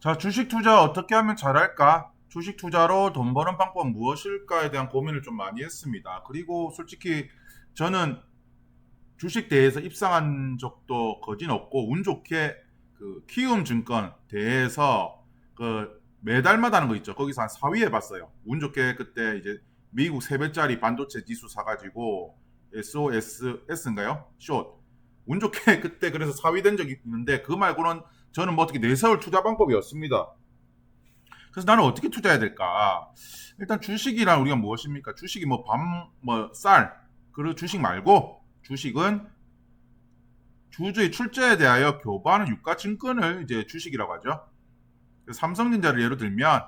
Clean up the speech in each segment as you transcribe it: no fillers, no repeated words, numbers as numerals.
자, 주식 투자 어떻게 하면 잘할까? 주식 투자로 돈 버는 방법 무엇일까에 대한 고민을 좀 많이 했습니다. 그리고 솔직히 저는 주식 대에서 입상한 적도 거진 없고 운 좋게 그 키움증권 대에서 그 매달마다 하는 거 있죠. 거기서 한 4위 해봤어요. 운 좋게 그때 이제 미국 3배짜리 반도체 지수 사가지고 SOS인가요? 숏. 운 좋게 그때 그래서 4위 된 적이 있는데 그 말고는 저는 뭐 어떻게 내세울 투자 방법이 없습니다. 그래서 나는 어떻게 투자해야 될까? 일단 주식이란 우리가 무엇입니까? 주식이 뭐 밤, 뭐 쌀, 그리고 주식 말고 주식은 주주의 출자에 대하여 교부하는 유가증권을 이제 주식이라고 하죠. 삼성전자를 예로 들면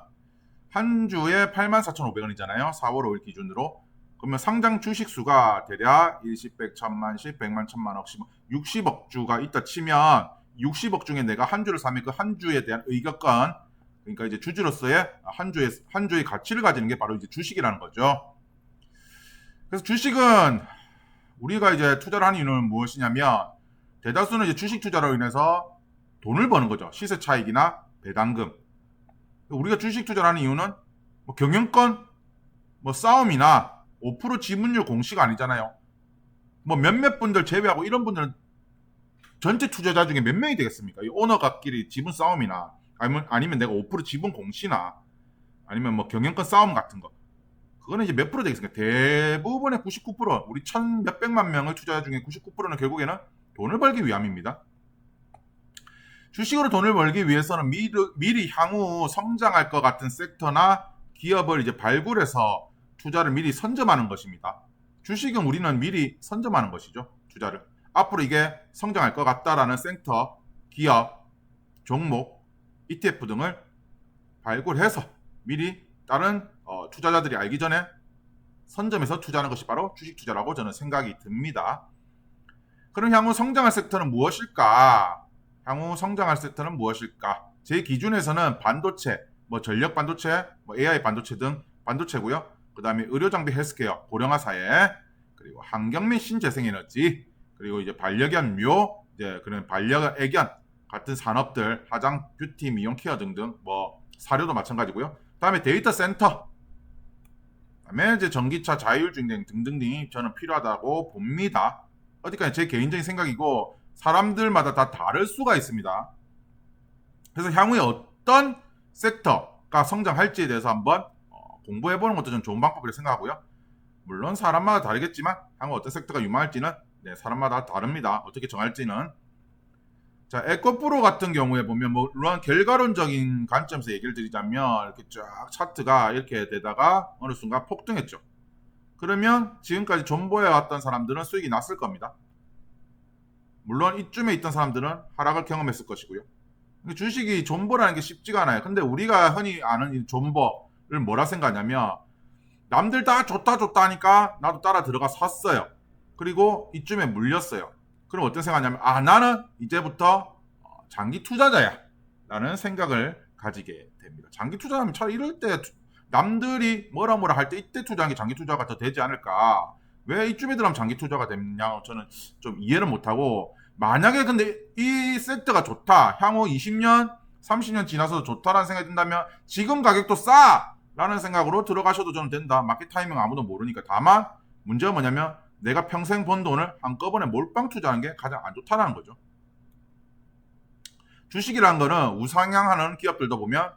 한 주에 84,500원이잖아요. 4월 5일 기준으로. 그러면 상장 주식 수가 대략 일십, 백, 천만씩, 백만, 천만, 억씩 60억 주가 있다 치면 60억 중에 내가 한 주를 사면 그 한 주에 대한 의격권, 그러니까 이제 주주로서의 한 주의 가치를 가지는 게 바로 이제 주식이라는 거죠. 그래서 주식은 우리가 이제 투자를 하는 이유는 무엇이냐면 대다수는 이제 주식 투자로 인해서 돈을 버는 거죠. 시세 차익이나 배당금. 우리가 주식 투자를 하는 이유는 뭐 경영권, 뭐 싸움이나 5% 지분율 공시가 아니잖아요. 뭐 몇몇 분들 제외하고 이런 분들은 전체 투자자 중에 몇 명이 되겠습니까? 이 오너가끼리 지분 싸움이나 아니면 내가 5% 지분 공시나 아니면 뭐 경영권 싸움 같은 거. 그거는 이제 몇 프로 되겠습니까? 대부분의 99%, 우리 천 몇백만 명의 투자자 중에 99%는 결국에는 돈을 벌기 위함입니다. 주식으로 돈을 벌기 위해서는 미리 향후 성장할 것 같은 섹터나 기업을 이제 발굴해서 투자를 미리 선점하는 것입니다. 주식은 우리는 미리 선점하는 것이죠. 투자를. 앞으로 이게 성장할 것 같다라는 섹터, 기업, 종목, ETF 등을 발굴해서 미리 다른 투자자들이 알기 전에 선점해서 투자하는 것이 바로 주식 투자라고 저는 생각이 듭니다. 그럼 향후 성장할 섹터는 무엇일까? 향후 성장할 섹터는 무엇일까? 제 기준에서는 반도체, 뭐 전력 반도체, 뭐 AI 반도체 등 반도체고요. 그 다음에 의료장비 헬스케어, 고령화 사회, 그리고 환경 및 신재생에너지, 그리고 이제 반려견 이제 그런 반려애견 같은 산업들, 화장, 뷰티, 미용 케어 등등, 뭐 사료도 마찬가지고요. 다음에 데이터 센터, 그다음에 이제 전기차, 자율주행 등등이 저는 필요하다고 봅니다. 어디까지 제 개인적인 생각이고 사람들마다 다 다를 수가 있습니다. 그래서 향후에 어떤 섹터가 성장할지에 대해서 한번 공부해보는 것도 좀 좋은 방법이라고 생각하고요. 물론 사람마다 다르겠지만 향후 어떤 섹터가 유망할지는 사람마다 다릅니다. 어떻게 정할지는. 자, 에코프로 같은 경우에 보면 뭐 물론 결과론적인 관점에서 얘기를 드리자면 이렇게 쫙 차트가 이렇게 되다가 어느 순간 폭등했죠. 그러면 지금까지 존버해왔던 사람들은 수익이 났을 겁니다. 물론 이쯤에 있던 사람들은 하락을 경험했을 것이고요. 주식이 존버라는 게 쉽지가 않아요. 근데 우리가 흔히 아는 이 존버를 뭐라 생각하냐면 남들 다 좋다 하니까 나도 따라 들어가 샀어요. 그리고 이쯤에 물렸어요. 그럼 어떤 생각하냐면 나는 이제부터 장기 투자자야 라는 생각을 가지게 됩니다. 장기 투자하면 차라리 이럴 때 남들이 뭐라 할 때 이때 투자한 게 장기 투자가 더 되지 않을까. 왜 이쯤에 들어가면 장기 투자가 됐냐 저는 좀 이해를 못하고, 만약에 근데 이 섹터가 좋다, 향후 20년 30년 지나서도 좋다라는 생각이 든다면 지금 가격도 싸 라는 생각으로 들어가셔도 저는 된다. 마켓 타이밍 아무도 모르니까. 다만 문제가 뭐냐면 내가 평생 번 돈을 한꺼번에 몰빵 투자하는 게 가장 안 좋다는 거죠. 주식이라는 거는 우상향하는 기업들도 보면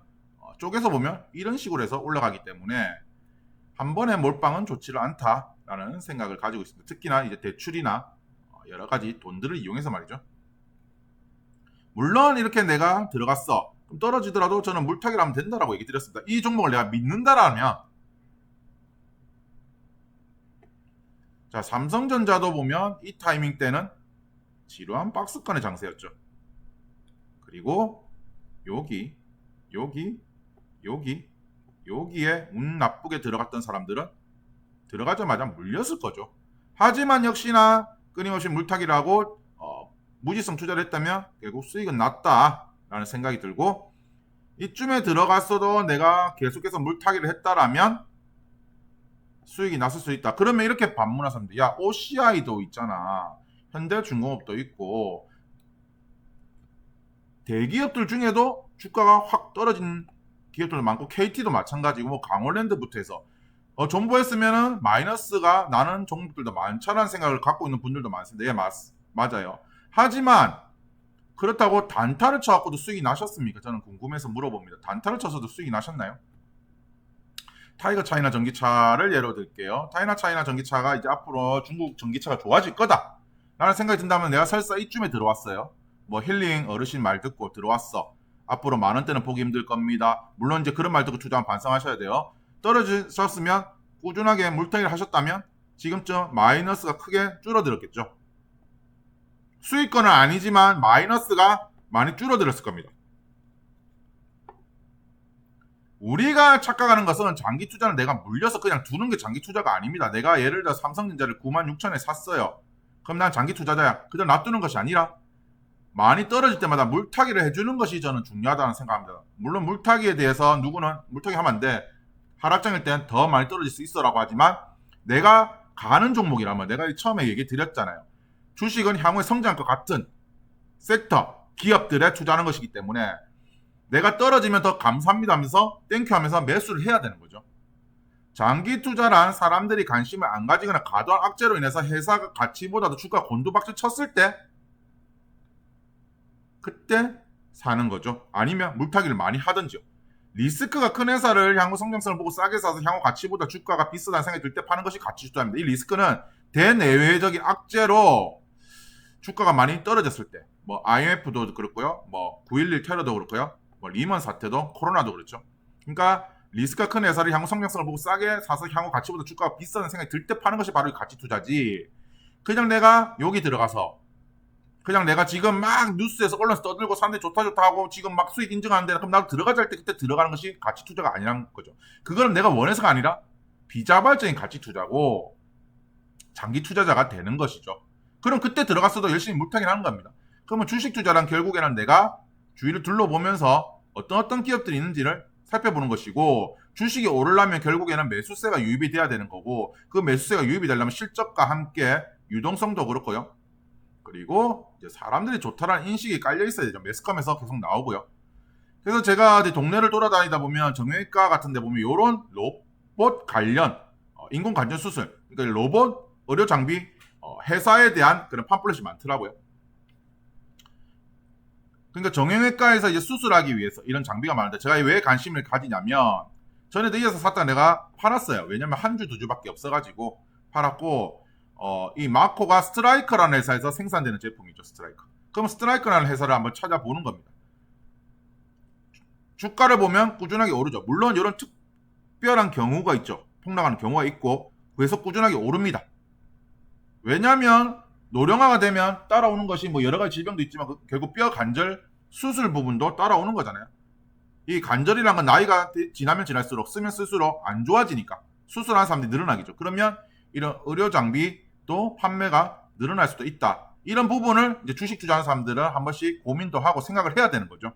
쪼개서 보면 이런 식으로 해서 올라가기 때문에 한 번에 몰빵은 좋지를 않다라는 생각을 가지고 있습니다. 특히나 이제 대출이나 여러 가지 돈들을 이용해서 말이죠. 물론 이렇게 내가 들어갔어, 그럼 떨어지더라도 저는 물타기를 하면 된다라고 얘기 드렸습니다. 이 종목을 내가 믿는다라면, 자, 삼성전자도 보면 이 타이밍 때는 지루한 박스권의 장세였죠. 그리고 여기에 운 나쁘게 들어갔던 사람들은 들어가자마자 물렸을 거죠. 하지만 역시나 끊임없이 물타기를 하고 무지성 투자를 했다면 결국 수익은 났다라는 생각이 들고, 이쯤에 들어갔어도 내가 계속해서 물타기를 했다라면 수익이 났을 수 있다. 그러면 이렇게 반문하사람들, 야, OCI도 있잖아, 현대중공업도 있고 대기업들 중에도 주가가 확 떨어진 기업들도 많고 KT도 마찬가지고 뭐 강원랜드부터 해서 존버했으면은 마이너스가 나는 종목들도 많다라는 생각을 갖고 있는 분들도 많습니다. 예, 맞아요. 하지만 그렇다고 단타를 쳐갖고도 수익이 나셨습니까? 저는 궁금해서 물어봅니다. 단타를 쳐서도 수익이 나셨나요? 타이거 차이나 전기차를 예로 들게요. 타이나 차이나 전기차가 이제 앞으로 중국 전기차가 좋아질 거다 라는 생각이 든다면 내가 설사 이쯤에 들어왔어요. 뭐 힐링 어르신 말 듣고 들어왔어. 앞으로 만원대는 보기 힘들 겁니다. 물론 이제 그런 말 듣고 투자하면 반성하셔야 돼요. 떨어지셨으면 꾸준하게 물타기를 하셨다면 지금쯤 마이너스가 크게 줄어들었겠죠. 수익권은 아니지만 마이너스가 많이 줄어들었을 겁니다. 우리가 착각하는 것은 장기 투자는 내가 물려서 그냥 두는 게 장기 투자가 아닙니다. 내가 예를 들어 삼성전자를 96,000원에 샀어요. 그럼 난 장기 투자자야. 그저 놔두는 것이 아니라 많이 떨어질 때마다 물타기를 해주는 것이 저는 중요하다는 생각합니다. 물론 물타기에 대해서 누구는 물타기 하면 안 돼. 하락장일 땐 더 많이 떨어질 수 있어라고 하지만 내가 가는 종목이라면 내가 처음에 얘기 드렸잖아요. 주식은 향후에 성장할 것 같은 섹터, 기업들에 투자하는 것이기 때문에 내가 떨어지면 더 감사합니다 하면서 땡큐 하면서 매수를 해야 되는 거죠. 장기 투자란 사람들이 관심을 안 가지거나 과도한 악재로 인해서 회사 가치보다도 주가 곤두박질 쳤을 때 그때 사는 거죠. 아니면 물타기를 많이 하든지요. 리스크가 큰 회사를 향후 성장성을 보고 싸게 사서 향후 가치보다 주가가 비싸다는 생각이 들 때 파는 것이 가치 투자입니다. 이 리스크는 대내외적인 악재로 주가가 많이 떨어졌을 때, 뭐 IMF도 그렇고요, 뭐 9.11 테러도 그렇고요, 뭐 리먼 사태도 코로나도 그렇죠. 그러니까 리스크가 큰 회사를 향후 성장성을 보고 싸게 사서 향후 가치보다 주가가 비싸다는 생각이 들 때 파는 것이 바로 가치 투자지. 그냥 내가 여기 들어가서 그냥 내가 지금 막 뉴스에서 언론에서 떠들고 사람들이 좋다 하고 지금 막 수익 인증하는데 그럼 나도 들어가자 할 때 그때 들어가는 것이 가치 투자가 아니라는 거죠. 그거는 내가 원해서가 아니라 비자발적인 가치 투자고 장기 투자자가 되는 것이죠. 그럼 그때 들어갔어도 열심히 물타기를 하는 겁니다. 그러면 주식 투자란 결국에는 내가 주위를 둘러보면서 어떤 기업들이 있는지를 살펴보는 것이고, 주식이 오르려면 결국에는 매수세가 유입이 돼야 되는 거고, 그 매수세가 유입이 되려면 실적과 함께 유동성도 그렇고요. 그리고 이제 사람들이 좋다라는 인식이 깔려 있어야 되죠. 매스컴에서 계속 나오고요. 그래서 제가 이제 동네를 돌아다니다 보면 정형외과 같은 데 보면 이런 로봇 관련 인공 관절 수술, 그러니까 로봇 의료 장비 회사에 대한 그런 팜플렛이 많더라고요. 그러니까 정형외과에서 이제 수술하기 위해서 이런 장비가 많은데 제가 왜 관심을 가지냐면 전에도 이어서 샀다가 내가 팔았어요. 왜냐면 한 주, 두 주밖에 없어가지고 팔았고, 이 마코가 스트라이커라는 회사에서 생산되는 제품이죠. 스트라이커. 그럼 스트라이커라는 회사를 한번 찾아보는 겁니다. 주가를 보면 꾸준하게 오르죠. 물론 이런 특별한 경우가 있죠. 폭락하는 경우가 있고 그래서 꾸준하게 오릅니다. 왜냐하면 노령화가 되면 따라오는 것이 뭐 여러 가지 질병도 있지만 결국 뼈 관절 수술 부분도 따라오는 거잖아요. 이 관절이란 건 나이가 지나면 지날수록 쓰면 쓸수록 안 좋아지니까 수술하는 사람들이 늘어나겠죠. 그러면 이런 의료 장비도 판매가 늘어날 수도 있다. 이런 부분을 이제 주식 투자하는 사람들은 한 번씩 고민도 하고 생각을 해야 되는 거죠.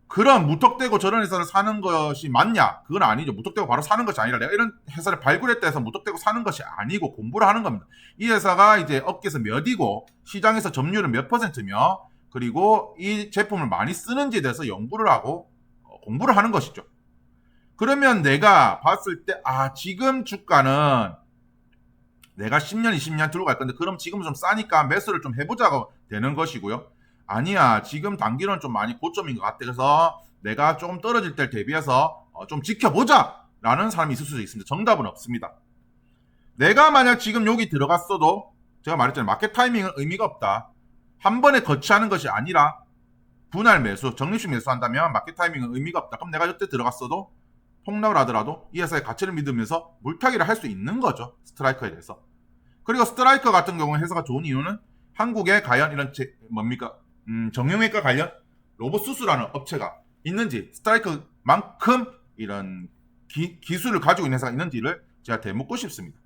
그런 무턱대고 저런 회사를 사는 것이 맞냐? 그건 아니죠. 무턱대고 바로 사는 것이 아니라 내가 이런 회사를 발굴했다 해서 무턱대고 사는 것이 아니고 공부를 하는 겁니다. 이 회사가 이제 업계에서 몇이고 시장에서 점유율은 몇 %며 그리고 이 제품을 많이 쓰는지에 대해서 연구를 하고 공부를 하는 것이죠. 그러면 내가 봤을 때 지금 주가는 내가 10년, 20년 들고 갈 건데 그럼 지금 좀 싸니까 매수를 좀 해보자고 되는 것이고요. 아니야, 지금 단기로는 좀 많이 고점인 것 같아. 그래서 내가 조금 떨어질 때 대비해서 좀 지켜보자 라는 사람이 있을 수도 있습니다. 정답은 없습니다. 내가 만약 지금 여기 들어갔어도 제가 말했잖아요. 마켓 타이밍은 의미가 없다. 한 번에 거치하는 것이 아니라 분할 매수, 적립식 매수한다면 마켓 타이밍은 의미가 없다. 그럼 내가 이때 들어갔어도 폭락을 하더라도 이 회사의 가치를 믿으면서 물타기를 할 수 있는 거죠. 스트라이커에 대해서. 그리고 스트라이커 같은 경우는 회사가 좋은 이유는 한국에 과연 이런 정형외과 관련 로봇 수술하는 업체가 있는지, 스트라이커만큼 이런 기술을 가지고 있는 회사가 있는지를 제가 되묻고 싶습니다.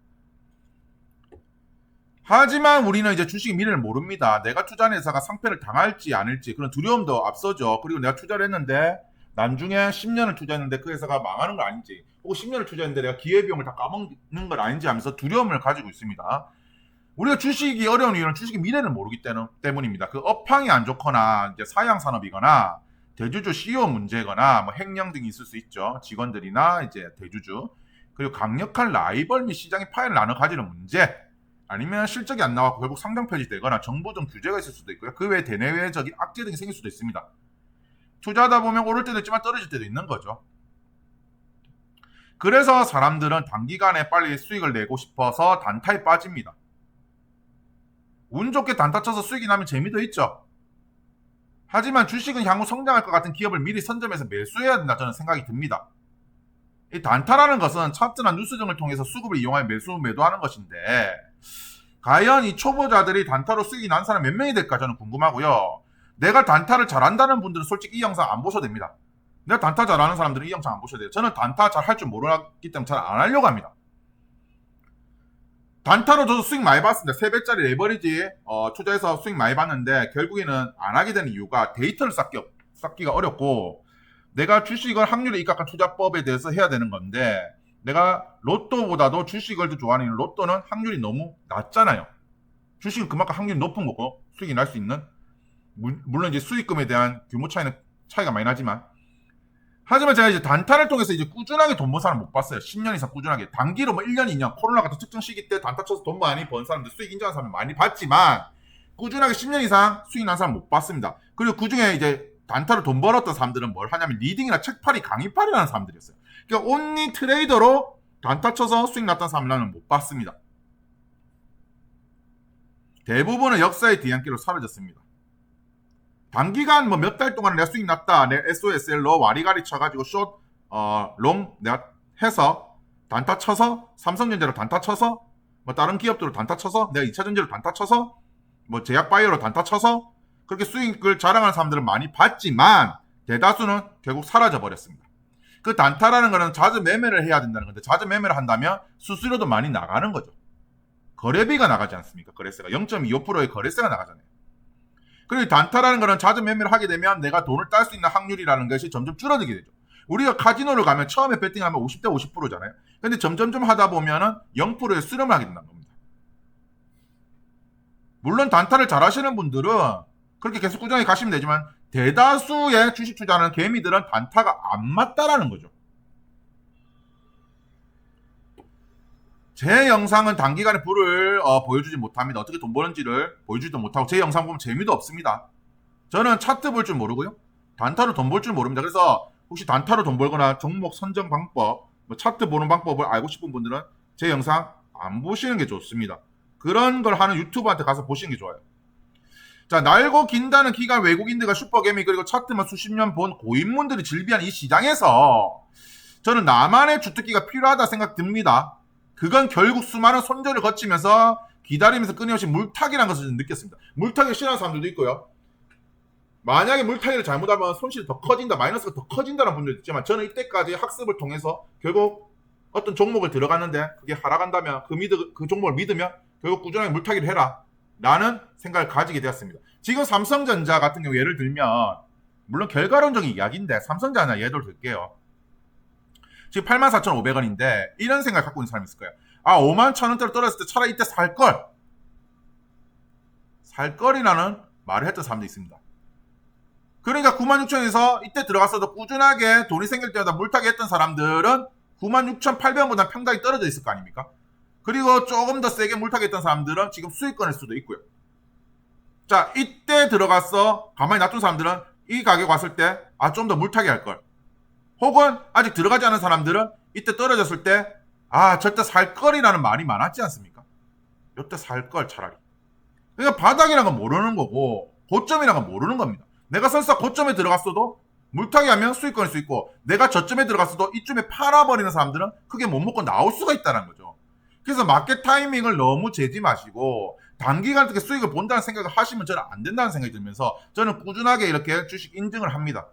하지만 우리는 이제 주식 미래를 모릅니다. 내가 투자한 회사가 상패를 당할지 아닐지 그런 두려움도 앞서죠. 그리고 내가 투자를 했는데 나중에 10년을 투자했는데 그 회사가 망하는 건 아닌지, 혹은 10년을 투자했는데 내가 기회비용을 다 까먹는 건 아닌지 하면서 두려움을 가지고 있습니다. 우리가 주식이 어려운 이유는 주식의 미래를 모르기 때문입니다. 그 업황이 안 좋거나 이제 사양 산업이거나 대주주 CEO 문제거나 뭐 횡령 등이 있을 수 있죠. 직원들이나 이제 대주주. 그리고 강력한 라이벌 및 시장의 파일을 나눠 가지는 문제. 아니면 실적이 안 나와서 결국 상장 폐지되거나 정부 등 규제가 있을 수도 있고요. 그 외에 대내외적인 악재 등이 생길 수도 있습니다. 투자하다 보면 오를 때도 있지만 떨어질 때도 있는 거죠. 그래서 사람들은 단기간에 빨리 수익을 내고 싶어서 단타에 빠집니다. 운 좋게 단타 쳐서 수익이 나면 재미도 있죠. 하지만 주식은 향후 성장할 것 같은 기업을 미리 선점해서 매수해야 된다 저는 생각이 듭니다. 이 단타라는 것은 차트나 뉴스 등을 통해서 수급을 이용하여 매도하는 것인데 과연 이 초보자들이 단타로 수익이 난 사람 몇 명이 될까 저는 궁금하고요. 내가 단타를 잘한다는 분들은 솔직히 이 영상 안 보셔도 됩니다. 내가 단타 잘하는 사람들은 이 영상 안 보셔도 돼요. 저는 단타 잘 할 줄 모르기 때문에 잘 안 하려고 합니다. 단타로 저도 수익 많이 봤습니다. 3배짜리 레버리지 투자해서 수익 많이 봤는데 결국에는 안 하게 되는 이유가 데이터를 쌓기가 어렵고 내가 주식을 확률에 입각한 투자법에 대해서 해야 되는 건데 내가 로또보다도 주식을 더 좋아하는 이유는 로또는 확률이 너무 낮잖아요. 주식은 그만큼 확률이 높은 거고 수익이 날 수 있는 물론 이제 수익금에 대한 규모 차이가 많이 나지만 하지만 제가 이제 단타를 통해서 이제 꾸준하게 돈 번 사람 못 봤어요. 10년 이상 꾸준하게. 단기로 뭐 1년, 2년, 코로나 같은 특정 시기 때 단타 쳐서 돈 많이 번 사람들, 수익 인정한 사람 많이 봤지만, 꾸준하게 10년 이상 수익 난 사람 못 봤습니다. 그리고 그 중에 이제 단타로 돈 벌었던 사람들은 뭘 하냐면, 리딩이나 책팔이, 강의팔이라는 사람들이었어요. 그러니까 온리 트레이더로 단타 쳐서 수익 났던 사람들은 못 봤습니다. 대부분은 역사의 뒤안길로 사라졌습니다. 단기간 뭐 몇 달 동안 내가 수익 났다. 내 SOSL로 와리가리 쳐가지고 숏, 롱 내가 해서 단타 쳐서 삼성전자로 단타 쳐서 뭐 다른 기업들로 단타 쳐서 내가 2차전지로 단타 쳐서 뭐 제약바이오로 단타 쳐서 그렇게 수익을 자랑하는 사람들은 많이 봤지만 대다수는 결국 사라져 버렸습니다. 그 단타라는 거는 자주 매매를 해야 된다는 건데 자주 매매를 한다면 수수료도 많이 나가는 거죠. 거래비가 나가지 않습니까? 거래세가 0.25%의 거래세가 나가잖아요. 그리고 단타라는 거는 자주 매매를 하게 되면 내가 돈을 딸 수 있는 확률이라는 것이 점점 줄어들게 되죠. 우리가 카지노를 가면 처음에 배팅하면 50대 50%잖아요. 근데 점점점 하다 보면은 0%의 수렴을 하게 된다는 겁니다. 물론 단타를 잘 하시는 분들은 그렇게 계속 꾸준히 가시면 되지만 대다수의 주식 투자하는 개미들은 단타가 안 맞다라는 거죠. 제 영상은 단기간에 불을 보여주지 못합니다. 어떻게 돈 버는지를 보여주지도 못하고 제 영상 보면 재미도 없습니다. 저는 차트 볼 줄 모르고요. 단타로 돈 벌 줄 모릅니다. 그래서 혹시 단타로 돈 벌거나 종목 선정 방법, 뭐 차트 보는 방법을 알고 싶은 분들은 제 영상 안 보시는 게 좋습니다. 그런 걸 하는 유튜버한테 가서 보시는 게 좋아요. 자, 날고 긴다는 기간 외국인들과 슈퍼개미 그리고 차트만 수십 년 본 고인물들이 즐비한 이 시장에서 저는 나만의 주특기가 필요하다 생각 듭니다. 그건 결국 수많은 손절을 거치면서 기다리면서 끊임없이 물타기라는 것을 느꼈습니다. 물타기 싫어하는 사람들도 있고요. 만약에 물타기를 잘못하면 손실이 더 커진다, 마이너스가 더 커진다는 분들도 있지만 저는 이때까지 학습을 통해서 결국 어떤 종목을 들어갔는데 그게 하락한다면 그 종목을 믿으면 결국 꾸준하게 물타기를 해라 라는 생각을 가지게 되었습니다. 지금 삼성전자 같은 경우 예를 들면 물론 결과론적인 이야기인데 삼성전자 예를 들게요. 지금 84,500원인데 이런 생각 갖고 있는 사람이 있을 거예요. 51,000원대로 떨어졌을 때 차라리 이때 살걸이라는 말을 했던 사람도 있습니다. 그러니까 96,000원에서 이때 들어갔어도 꾸준하게 돈이 생길 때마다 물타기 했던 사람들은 96,800원보다 평당이 떨어져 있을 거 아닙니까? 그리고 조금 더 세게 물타기 했던 사람들은 지금 수익권일 수도 있고요. 자, 이때 들어가서 가만히 놔둔 사람들은 이 가격 왔을 때 좀 더 물타기 할걸. 혹은 아직 들어가지 않은 사람들은 이때 떨어졌을 때 절대 살걸이라는 말이 많았지 않습니까? 이때 살걸 차라리. 그러니까 바닥이라는 건 모르는 거고 고점이라는 건 모르는 겁니다. 내가 설사 고점에 들어갔어도 물타기 하면 수익권일 수 있고 내가 저점에 들어갔어도 이쯤에 팔아버리는 사람들은 크게 못 먹고 나올 수가 있다는 거죠. 그래서 마켓 타이밍을 너무 재지 마시고 단기간 어떻게 수익을 본다는 생각을 하시면 저는 안 된다는 생각이 들면서 저는 꾸준하게 이렇게 주식 인증을 합니다.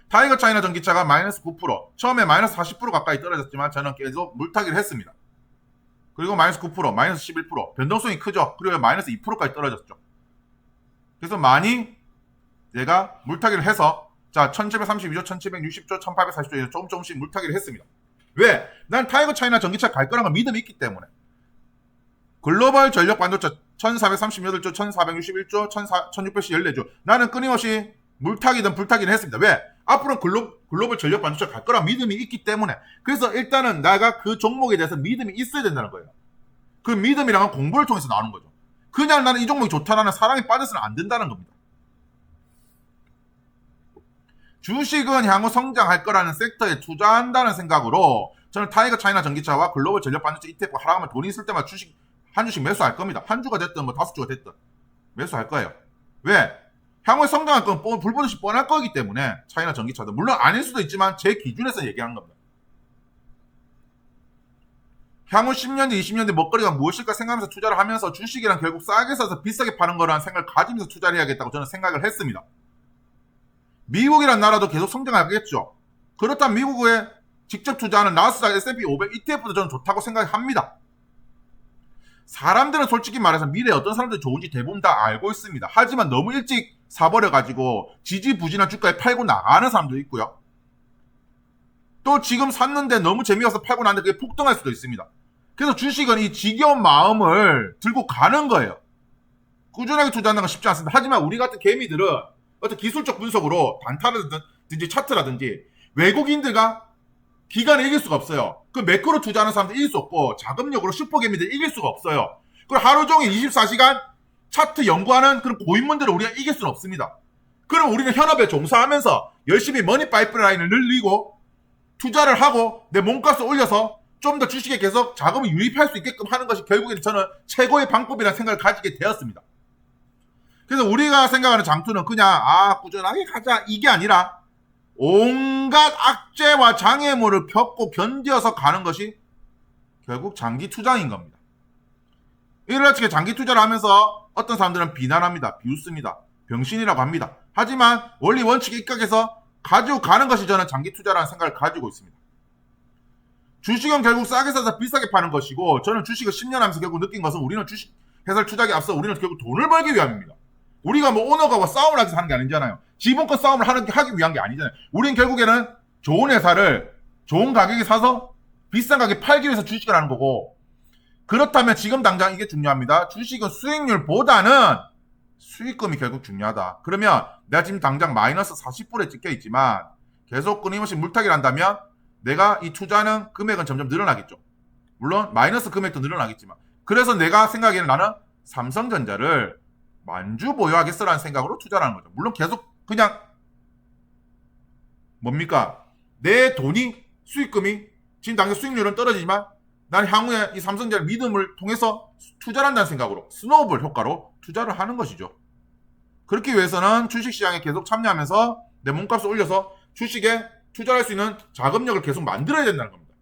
타이거 차이나 전기차가 마이너스 9%, 처음에 마이너스 40% 가까이 떨어졌지만 저는 계속 물타기를 했습니다. 그리고 마이너스 9%, 마이너스 11%, 변동성이 크죠. 그리고 마이너스 2%까지 떨어졌죠. 그래서 많이 내가 물타기를 해서 1732조, 1760조, 1840조 조금씩 물타기를 했습니다. 왜? 난 타이거 차이나 전기차 갈 거라는 걸 믿음이 있기 때문에. 글로벌 전력 반도체 1438조, 1461조, 1614조. 나는 끊임없이 물타기든 불타기든 했습니다. 왜? 앞으로는 글로벌 전력 반도체가 갈 거란 믿음이 있기 때문에. 그래서 일단은 내가 그 종목에 대해서 믿음이 있어야 된다는 거예요. 그 믿음이란 건 공부를 통해서 나오는 거죠. 그냥 나는 이 종목이 좋다라는 사랑에 빠져서는 안 된다는 겁니다. 주식은 향후 성장할 거라는 섹터에 투자한다는 생각으로 저는 타이거 차이나 전기차와 글로벌 전력 반도체 ETF 하락하면 돈이 있을 때마다 한 주씩 매수할 겁니다. 한 주가 됐든 뭐 5주가 됐든 매수할 거예요. 왜? 향후에 성장할 건 불보듯이 뻔할 거기 때문에 차이나 전기차도 물론 아닐 수도 있지만 제 기준에서 얘기하는 겁니다. 향후 10년 뒤 20년 뒤 먹거리가 무엇일까 생각하면서 투자를 하면서 주식이란 결국 싸게 사서 비싸게 파는 거라는 생각을 가지면서 투자를 해야겠다고 저는 생각을 했습니다. 미국이란 나라도 계속 성장하겠죠. 그렇다면 미국에 직접 투자하는 나스닥, S&P 500 ETF도 저는 좋다고 생각합니다. 사람들은 솔직히 말해서 미래에 어떤 사람들이 좋은지 대부분 다 알고 있습니다. 하지만 너무 일찍 사버려가지고 지지부진한 주가에 팔고 나가는 사람도 있고요. 또 지금 샀는데 너무 재미없어 팔고 나는데 그게 폭등할 수도 있습니다. 그래서 주식은 이 지겨운 마음을 들고 가는 거예요. 꾸준하게 투자하는 건 쉽지 않습니다. 하지만 우리 같은 개미들은 어떤 기술적 분석으로 단타라든지 차트라든지 외국인들과 기간을 이길 수가 없어요. 그 매크로 투자하는 사람들 이길 수 없고 자금력으로 슈퍼개미들 이길 수가 없어요. 그리고 하루 종일 24시간 차트 연구하는 그런 고인물들을 우리가 이길 수는 없습니다. 그럼 우리는 현업에 종사하면서 열심히 머니 파이프라인을 늘리고 투자를 하고 내 몸값을 올려서 좀 더 주식에 계속 자금을 유입할 수 있게끔 하는 것이 결국에는 저는 최고의 방법이라는 생각을 가지게 되었습니다. 그래서 우리가 생각하는 장투는 그냥 꾸준하게 가자 이게 아니라 온갖 악재와 장애물을 겪고 견뎌서 가는 것이 결국 장기 투자인 겁니다. 이렇게 장기 투자를 하면서 어떤 사람들은 비난합니다. 비웃습니다. 병신이라고 합니다. 하지만 원리 원칙에 입각해서 가지고 가는 것이 저는 장기 투자라는 생각을 가지고 있습니다. 주식은 결국 싸게 사서 비싸게 파는 것이고 저는 주식을 10년 하면서 결국 느낀 것은 우리는 주식 회사를 투자하기 앞서 우리는 결국 돈을 벌기 위함입니다. 우리가 뭐 오너가 싸움을 하기 위해서 하는 게 아니잖아요. 지분권 싸움을 하기 위한 게 아니잖아요. 우리는 결국에는 좋은 회사를 좋은 가격에 사서 비싼 가격에 팔기 위해서 주식을 하는 거고 그렇다면 지금 당장 이게 중요합니다. 주식은 수익률보다는 수익금이 결국 중요하다. 그러면 내가 지금 당장 마이너스 40%에 찍혀 있지만 계속 끊임없이 물타기를 한다면 내가 이 투자하는 금액은 점점 늘어나겠죠. 물론 마이너스 금액도 늘어나겠지만 그래서 내가 생각에는 나는 삼성전자를 만주 보유하겠어라는 생각으로 투자를 하는 거죠. 물론 계속 그냥 뭡니까? 내 돈이 수익금이 지금 당장 수익률은 떨어지지만 난 향후에 이 삼성전자 믿음을 통해서 투자를 한다는 생각으로 스노우볼 효과로 투자를 하는 것이죠. 그렇기 위해서는 주식시장에 계속 참여하면서 내 몸값을 올려서 주식에 투자할 수 있는 자금력을 계속 만들어야 된다는 겁니다.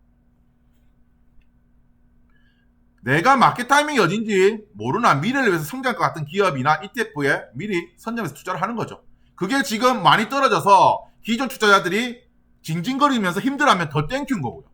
내가 마켓 타이밍이 어딘지 모르나 미래를 위해서 성장할 것 같은 기업이나 ETF에 미리 선점해서 투자를 하는 거죠. 그게 지금 많이 떨어져서 기존 투자자들이 징징거리면서 힘들어하면 더 땡큐인 거고요.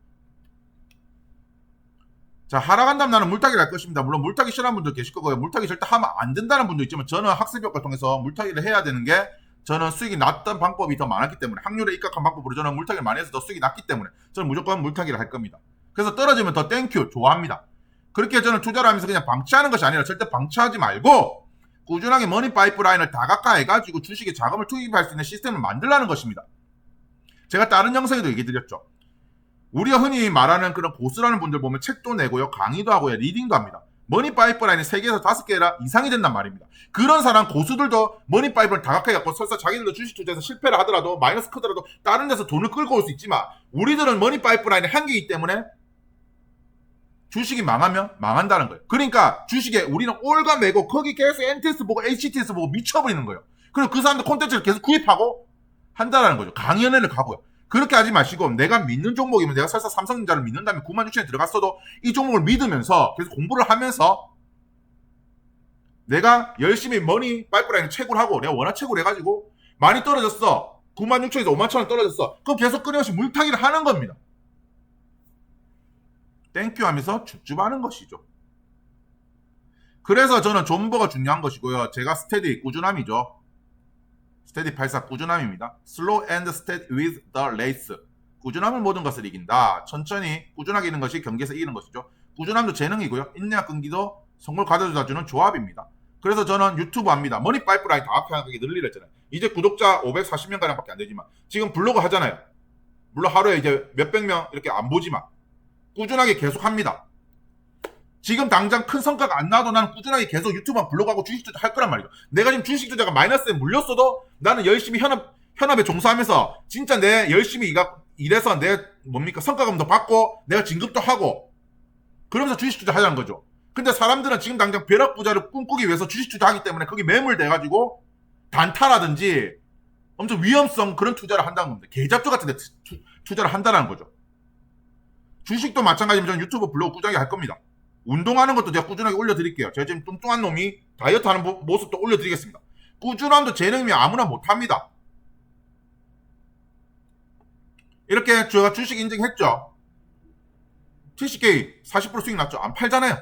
자, 하락한다면 나는 물타기를 할 것입니다. 물론 물타기 싫어하는 분도 계실 거고요. 물타기 절대 하면 안 된다는 분도 있지만 저는 학습 효과를 통해서 물타기를 해야 되는 게 저는 수익이 났던 방법이 더 많았기 때문에 확률에 입각한 방법으로 저는 물타기를 많이 해서 더 수익이 났기 때문에 저는 무조건 물타기를 할 겁니다. 그래서 떨어지면 더 땡큐 좋아합니다. 그렇게 저는 투자를 하면서 그냥 방치하는 것이 아니라 절대 방치하지 말고 꾸준하게 머니 파이프라인을 다각화해가지고 주식에 자금을 투입할 수 있는 시스템을 만들라는 것입니다. 제가 다른 영상에도 얘기 드렸죠. 우리가 흔히 말하는 그런 고수라는 분들 보면 책도 내고요. 강의도 하고요. 리딩도 합니다. 머니 파이프라인이 3개에서 5개 이상이 된단 말입니다. 그런 사람 고수들도 머니 파이프를 다각화해갖고 설사 자기들도 주식 투자에서 실패를 하더라도 마이너스 크더라도 다른 데서 돈을 끌고 올 수 있지만 우리들은 머니 파이프라인이 한계이기 때문에 주식이 망하면 망한다는 거예요. 그러니까 주식에 우리는 올가매고 거기 계속 NTS 보고 HTS 보고 미쳐버리는 거예요. 그리고 그 사람들 콘텐츠를 계속 구입하고 한다라는 거죠. 강연회를 가고요. 그렇게 하지 마시고 내가 믿는 종목이면 내가 설사 삼성전자를 믿는다면 96,000에 들어갔어도 이 종목을 믿으면서 계속 공부를 하면서 내가 열심히 머니 파이프라인을 채굴 하고 내가 워낙 채굴 해가지고 많이 떨어졌어. 96,000에서 51,000원 떨어졌어. 그럼 계속 끊임없이 물타기를 하는 겁니다. 땡큐 하면서 줍줍하는 것이죠. 그래서 저는 존버가 중요한 것이고요. 제가 스테디 꾸준함이죠. 스테디 84 꾸준함입니다. Slow and steady with the race. 꾸준함은 모든 것을 이긴다. 천천히 꾸준하게 이기는 것이 경기에서 이기는 것이죠. 꾸준함도 재능이고요. 인내와 끈기도 선물 가져다 주는 조합입니다. 그래서 저는 유튜브 합니다. 머니 파이프라인 정확하게 늘리려 했잖아요. 이제 구독자 540명가량밖에 안 되지만 지금 블로그 하잖아요. 물론 하루에 이제 몇백 명 이렇게 안 보지만 꾸준하게 계속 합니다. 지금 당장 큰 성과가 안 나와도 나는 꾸준하게 계속 유튜브만 블로그하고 주식 투자 할 거란 말이죠. 내가 지금 주식 투자가 마이너스에 물렸어도 나는 열심히 현업에 종사하면서 진짜 내 열심히 일해서 내 성과금도 받고 내가 진급도 하고 그러면서 주식 투자 하자는 거죠. 근데 사람들은 지금 당장 벼락 부자를 꿈꾸기 위해서 주식 투자하기 때문에 거기 매몰돼가지고 단타라든지 엄청 위험성 그런 투자를 한다는 겁니다. 계좌투 같은 데 투자를 한다는 거죠. 주식도 마찬가지면 저는 유튜브 블로그 꾸준하게 할 겁니다. 운동하는 것도 제가 꾸준하게 올려드릴게요. 제가 지금 뚱뚱한 놈이 다이어트 하는 모습도 올려드리겠습니다. 꾸준함도 재능이면 아무나 못합니다. 이렇게 제가 주식 인증했죠. 70K 40% 수익 났죠. 안 팔잖아요.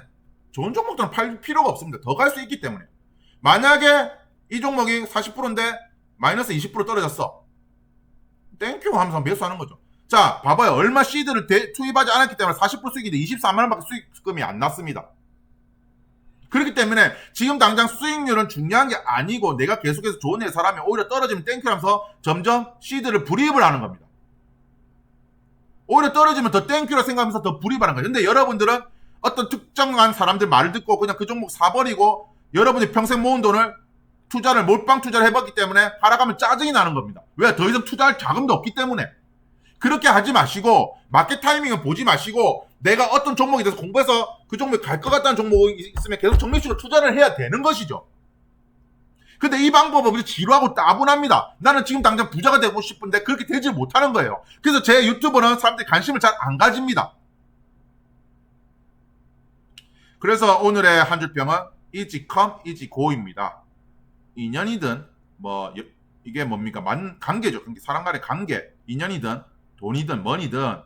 좋은 종목들은 팔 필요가 없습니다. 더 갈 수 있기 때문에. 만약에 이 종목이 40%인데 마이너스 20% 떨어졌어. 땡큐 하면서 매수하는 거죠. 자, 봐봐요. 얼마 시드를 투입하지 않았기 때문에 40% 수익인데 24만원밖에 수익금이 안 났습니다. 그렇기 때문에 지금 당장 수익률은 중요한 게 아니고 내가 계속해서 좋은 일 사람이 오히려 떨어지면 땡큐 하면서 점점 시드를 불이입을 하는 겁니다. 오히려 떨어지면 더 땡큐라 생각하면서 더 불이입하는 거예요. 근데 여러분들은 어떤 특정한 사람들 말을 듣고 그냥 그 종목 사버리고 여러분이 평생 모은 돈을 몰빵 투자를 해봤기 때문에 하락하면 짜증이 나는 겁니다. 왜? 더 이상 투자할 자금도 없기 때문에. 그렇게 하지 마시고 마켓 타이밍을 보지 마시고 내가 어떤 종목에 대해서 공부해서 그 종목에 갈 것 같다는 종목이 있으면 계속 정밀수로 투자를 해야 되는 것이죠. 근데 이 방법은 지루하고 따분합니다. 나는 지금 당장 부자가 되고 싶은데 그렇게 되지 못하는 거예요. 그래서 제 유튜버는 사람들이 관심을 잘 안 가집니다. 그래서 오늘의 한 줄 평은 easy come, easy go입니다. 인연이든 이게 뭡니까? 관계죠. 사람 간의 관계, 인연이든 돈이든 머니든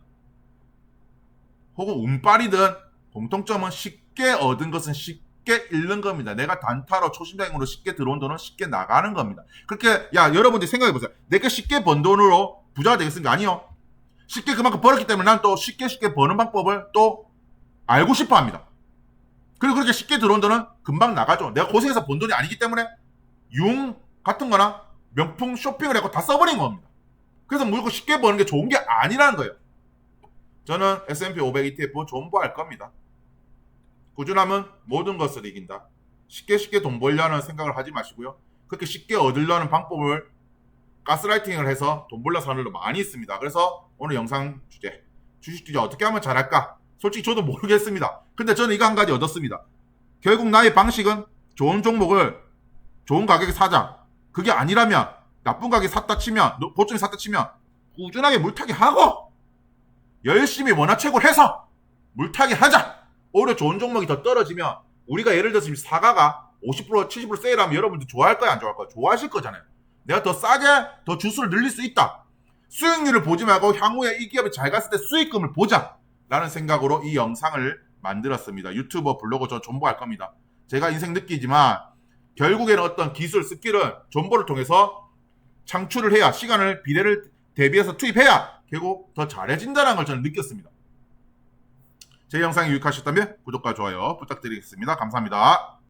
혹은 운빨이든 공통점은 쉽게 얻은 것은 쉽게 잃는 겁니다. 내가 단타로 초심자행으로 쉽게 들어온 돈은 쉽게 나가는 겁니다. 그렇게 여러분들이 생각해보세요. 내가 쉽게 번 돈으로 부자가 되겠습니까? 아니요. 쉽게 그만큼 벌었기 때문에 난 또 쉽게 버는 방법을 또 알고 싶어 합니다. 그리고 그렇게 쉽게 들어온 돈은 금방 나가죠. 내가 고생해서 번 돈이 아니기 때문에 융 같은 거나 명품 쇼핑을 하고 다 써버린 겁니다. 그래서 무조건 쉽게 버는 게 좋은 게 아니라는 거예요. 저는 S&P 500 ETF 존버할 겁니다. 꾸준함은 모든 것을 이긴다. 쉽게 돈 벌려는 생각을 하지 마시고요. 그렇게 쉽게 얻으려는 방법을 가스라이팅을 해서 돈 벌려 사는 사람들도 많이 있습니다. 그래서 오늘 영상 주제, 주식 투자 어떻게 하면 잘할까? 솔직히 저도 모르겠습니다. 근데 저는 이거 한 가지 얻었습니다. 결국 나의 방식은 좋은 종목을 좋은 가격에 사자. 그게 아니라면 나쁜 가격에 샀다 치면 보통에 샀다 치면 꾸준하게 물타기 하고 열심히 원화채굴 해서 물타기 하자. 오히려 좋은 종목이 더 떨어지면 우리가 예를 들어서 사과가 50% 70% 세일하면 여러분들 좋아할 거야 안 좋아할 거야? 좋아하실 거잖아요. 내가 더 싸게 더 주수를 늘릴 수 있다. 수익률을 보지 말고 향후에 이 기업이 잘 갔을 때 수익금을 보자 라는 생각으로 이 영상을 만들었습니다. 유튜버 블로거 저 존버할 겁니다. 제가 인생 느끼지만 결국에는 어떤 기술 스킬은 존버를 통해서 창출을 해야 시간을 비례를 대비해서 투입해야 결국 더 잘해진다는 걸 저는 느꼈습니다. 제 영상이 유익하셨다면 구독과 좋아요 부탁드리겠습니다. 감사합니다.